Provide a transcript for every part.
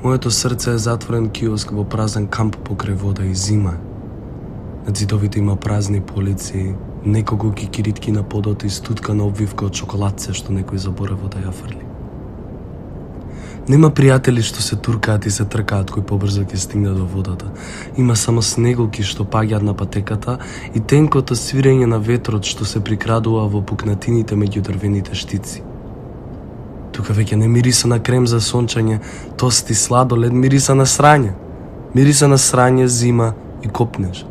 Моето срце е затворен киоск во празен камп покрај вода и зима. На зидовите има празни полици, неколку кикиритки на подот и стуткана обвивка од чоколадце што некој заборава да ја фрли. Нема пријатели што се туркаат и се тркаат кој побрзо ќе стигне до водата. Има само снеголки што паѓаат на патеката и тенкото свирење на ветрот што се прикрадува во пукнатините меѓу дрвените штици. Тука веќе не мириса на крем за сончање, тости, сладолед, мириса на срање. Мириса на срање, зима и копнеш.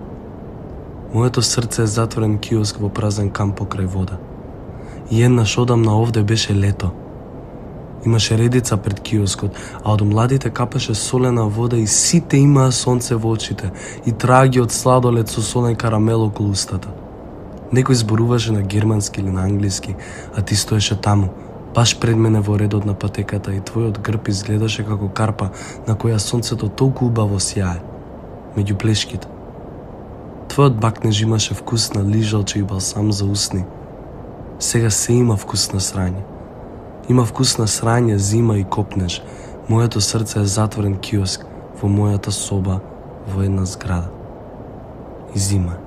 Моето срце е затворен киоск во празен камп покрај вода. И еднаш одам на овде беше лето. Имаше редица пред киоскот, а од младите капеше солена вода и сите имаа сонце во очите и траги од сладолед со солен карамел околу устата. Некој зборуваше на германски или на англиски, а ти стоеше таму, баш пред мене во редот на патеката и твојот грб изгледаше како карпа на која сонцето толку убаво сјае, меѓу плешките. Твојот бакнеж имаше вкус на лижалче и балсам за усни. Сега се има вкус на срање. Има вкус на срање, зима и копнеж. Моето срце е затворен киоск во мојата соба во една зграда. И зима.